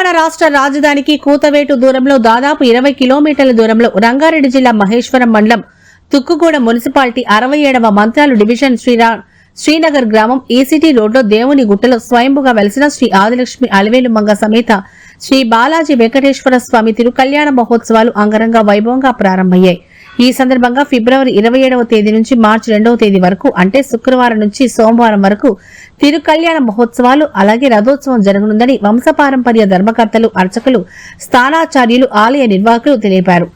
తెలంగాణ రాష్ట్ర రాజధానికి కూతవేటు దూరంలో దాదాపు 20 కిలోమీటర్ల దూరంలో రంగారెడ్డి జిల్లా మహేశ్వరం మండలం తుక్కుగూడ మున్సిపాలిటీ 67వ మంత్రాలు డివిజన్ శ్రీనగర్ గ్రామం ఈసీటీ రోడ్లో దేవుని గుట్టలో స్వయంభుగా వెలిసిన శ్రీ ఆదిలక్ష్మి అలవేలు మంగ సమేత శ్రీ బాలాజీ వెంకటేశ్వర స్వామి తిరుకల్యాణ మహోత్సవాలు అంగరంగ వైభవంగా ప్రారంభమయ్యాయి. ఈ సందర్భంగా ఫిబ్రవరి 27వ తేదీ నుంచి మార్చి 2వ తేదీ వరకు అంటే శుక్రవారం నుంచి సోమవారం వరకు తిరుకల్యాణ మహోత్సవాలు అలాగే రథోత్సవం జరగనుందని వంశపారంపర్య ధర్మకర్తలు, అర్చకులు, స్థానాచార్యులు, ఆలయ నిర్వాహకులు తెలిపారు.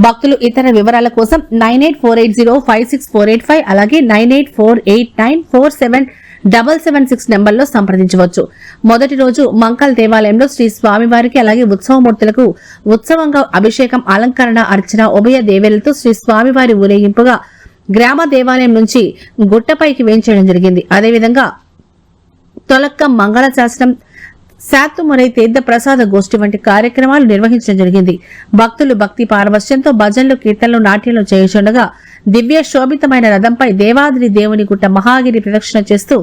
భక్తులు ఇతర వివరాల కోసం 9848056485 అలాగే 9848947776 నెంబర్లో సంప్రదించవచ్చు. మొదటి రోజు మంకల్ దేవాలయంలో శ్రీ స్వామివారికి అలాగే ఉత్సవమూర్తులకు ఉత్సవంగా అభిషేకం, అలంకరణ, అర్చన, ఉభయ దేవేలతో శ్రీ స్వామివారి ఊరేగింపుగా గ్రామ దేవాలయం నుంచి గుట్టపైకి వేయించడం జరిగింది. అదేవిధంగా తొలక్క మంగళ శాస్త్రం, శాతుమురై తీర్థ ప్రసాద గోష్ఠి వంటి కార్యక్రమాలు నిర్వహించడం జరిగింది. భక్తులు భక్తి పారవశ్యంతో భజనలు, కీర్తనలు, నాట్యాలు చేయుచుండగా దివ్య శోభితమైన రథంపై దేవాద్రి దేవుని గుట్ట మహాగిరి ప్రదక్షిణ చేస్తూ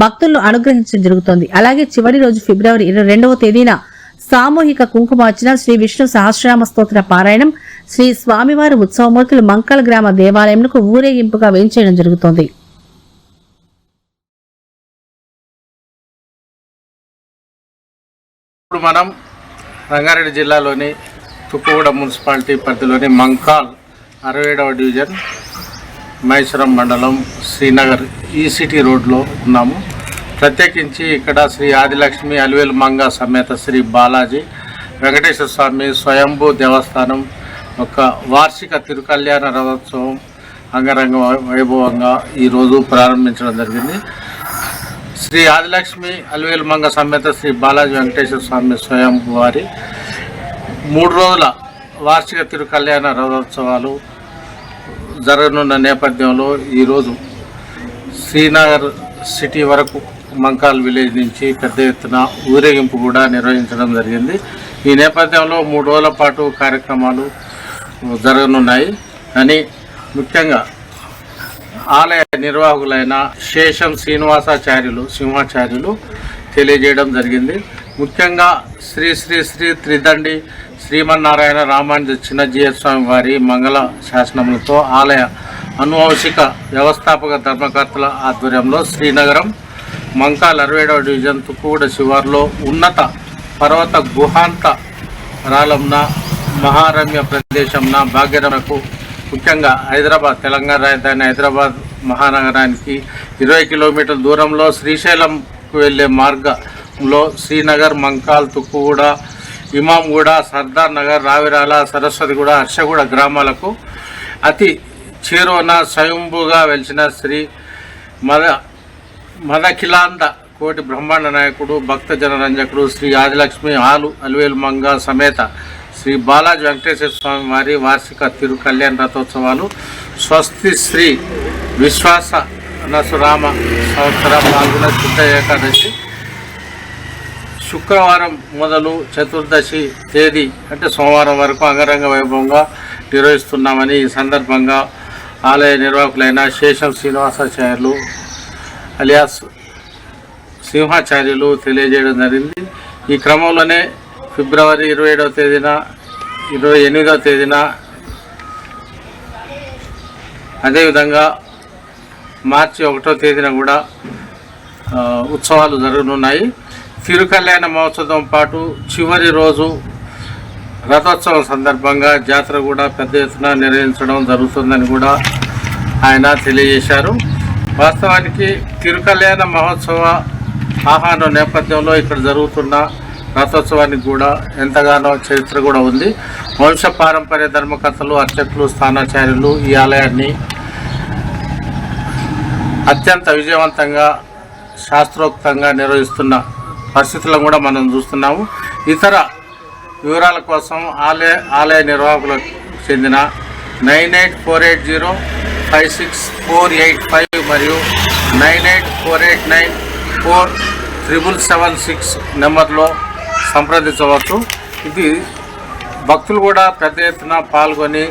భక్తులను అనుగ్రహించడం జరుగుతోంది. అలాగే చివరి రోజు ఫిబ్రవరి 22వ తేదీన సామూహిక కుంకుమార్చన, శ్రీ విష్ణు సహస్రనామ స్తోత్ర పారాయణం, శ్రీ స్వామివారి ఉత్సవమూర్తులు మంకల్ గ్రామ దేవాలయంకు ఊరేగింపుగా వేయించడం జరుగుతోంది. ఇప్పుడు మనం రంగారెడ్డి జిల్లాలోని తుక్కుగూడ మున్సిపాలిటీ పరిధిలోని మంకాల్ 67వ డివిజన్ మహేశ్వరం మండలం శ్రీనగర్ ఈసీటీ రోడ్లో ఉన్నాము. ప్రత్యేకించి ఇక్కడ శ్రీ ఆదిలక్ష్మి అలవేలు మంగ సమేత శ్రీ బాలాజీ వెంకటేశ్వర స్వామి స్వయంభూ దేవస్థానం యొక్క వార్షిక తిరుకల్యాణ రథోత్సవం అంగరంగ వైభవంగా ఈరోజు ప్రారంభించడం జరిగింది. శ్రీ ఆదిలక్ష్మి అలవేలు మంగ సమేత శ్రీ బాలాజీ వెంకటేశ్వర స్వామి స్వయంభూ వారి 3 రోజుల వార్షిక తిరుకల్యాణ రథోత్సవాలు జరగనున్న నేపథ్యంలో ఈరోజు శ్రీనగర్ సిటీ వరకు మంకాల్ విలేజ్ నుంచి పెద్ద ఎత్తున ఊరేగింపు కూడా నిర్వహించడం జరిగింది. ఈ నేపథ్యంలో 3 రోజుల పాటు కార్యక్రమాలు జరగనున్నాయి అని ముఖ్యంగా ఆలయ నిర్వాహకులైన శేషం సింహాచార్యులు తెలియజేయడం జరిగింది. ముఖ్యంగా శ్రీ శ్రీ శ్రీ త్రిదండి శ్రీమన్నారాయణ రామానుజ చిన్నజీయ స్వామి వారి మంగళ శాసనములతో ఆలయ అనువంశిక వ్యవస్థాపక ధర్మకర్తల ఆధ్వర్యంలో శ్రీనగరం మంకాల్ 67వ డివిజన్ తుక్కుగూడ శివార్లో ఉన్నత పర్వత గుహాంత రాలంన మహారమ్య ప్రదేశంన భాగ్యనగరకు ముఖ్యంగా హైదరాబాద్, తెలంగాణ రాజధాని హైదరాబాద్ మహానగరానికి 20 కిలోమీటర్ల దూరంలో శ్రీశైలంకు వెళ్లే మార్గంలో శ్రీనగర్, మంకాల్, తుక్కుగూడ, ఇమాంగూడ, సర్దార్ నగర్, రావిరాల, సరస్వతిగూడ, హర్షగూడ గ్రామాలకు అతి చేరువన స్వయంభూగా వెలిసిన శ్రీ మదఖిలాంద కోటి బ్రహ్మాండ నాయకుడు, భక్త జనరంజకుడు శ్రీ ఆదిలక్ష్మి అలవేలు మంగ సమేత శ్రీ బాలాజీ వెంకటేశ్వర స్వామి వారి వార్షిక తిరుకల్యాణ రథోత్సవాలు స్వస్తి శ్రీ విశ్వాస నసురామ సంవత్సర పాల్గొన శుద్ధ ఏకాదశి శుక్రవారం మొదలు చతుర్దశి తేదీ అంటే సోమవారం వరకు అంగరంగ వైభవంగా నిర్వహిస్తున్నామని ఈ సందర్భంగా ఆలయ నిర్వాహకులైన శేషం శ్రీనివాసాచార్యులు అలియాస్ సింహాచార్యులు తెలియజేయడం జరిగింది. ఈ క్రమంలోనే ఫిబ్రవరి 27వ తేదీన 28వ తేదీన అదేవిధంగా మార్చి 1వ తేదీన కూడా ఉత్సవాలు జరగనున్నాయి. తిరుకల్యాణ మహోత్సవం పాటు చివరి రోజు రథోత్సవం సందర్భంగా జాతర కూడా పెద్ద ఎత్తున నిర్వహించడం జరుగుతుందని కూడా ఆయన తెలియజేశారు. వాస్తవానికి తిరుకల్యాణ మహోత్సవ ఆహ్వానం నేపథ్యంలో ఇక్కడ జరుగుతున్న రథోత్సవానికి కూడా ఎంతగానో చరిత్ర కూడా ఉంది. వంశ పారంపర్య ధర్మకర్తలు, అర్చకులు, స్థానాచార్యులు ఈ ఆలయాన్ని అత్యంత విజయవంతంగా శాస్త్రోక్తంగా నిర్వహిస్తున్న పరిస్థితులను కూడా మనం చూస్తున్నాము. ఇతర వివరాల కోసం ఆలయ నిర్వాహకులకు చెందిన 9848056485 మరియు 9848947776 నెంబర్లో సంప్రదించవచ్చు. ఇది భక్తులు కూడా పెద్ద ఎత్తున పాల్గొని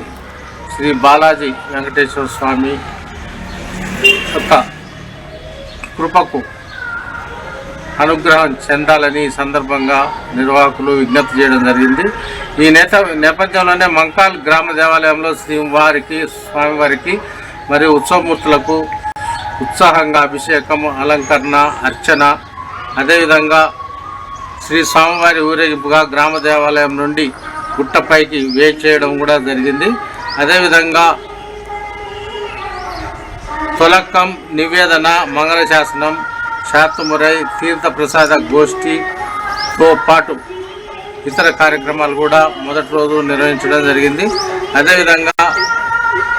శ్రీ బాలాజీ వెంకటేశ్వర స్వామి యొక్క కృపకు అనుగ్రహం చెందాలని ఈ సందర్భంగా నిర్వాహకులు విజ్ఞప్తి చేయడం జరిగింది. ఈ నేపథ్యంలోనే మంకాల్ గ్రామ దేవాలయంలో స్వామివారికి మరియు ఉత్సవమూర్తులకు ఉత్సాహంగా అభిషేకం, అలంకరణ, అర్చన, అదేవిధంగా శ్రీ స్వామివారి ఊరేగింపుగా గ్రామ దేవాలయం నుండి గుట్టపైకి చేయడం కూడా జరిగింది. అదేవిధంగా తొలక్కం, నివేదన, మంగళశాసనం, శాతుమురై, తీర్థప్రసాద గోష్ఠితో పాటు ఇతర కార్యక్రమాలు కూడా మొదటి రోజు నిర్వహించడం జరిగింది. అదేవిధంగా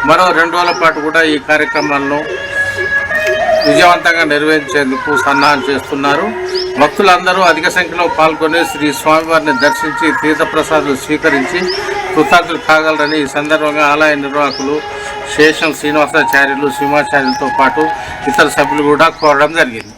మరో 2 రోజుల పాటు కూడా ఈ కార్యక్రమాలను విజయవంతంగా నిర్వహించేందుకు సన్నాహం చేస్తున్నారు. భక్తులందరూ అధిక సంఖ్యలో పాల్గొని శ్రీ స్వామివారిని దర్శించి తీర్థప్రసాదాలు స్వీకరించి కృతజ్ఞులు కాగలరని ఈ సందర్భంగా ఆలయ నిర్వాహకులు శేషం శ్రీనివాసాచార్యులు, సింహాచార్యులతో పాటు ఇతర సభ్యులు కూడా కోరడం జరిగింది.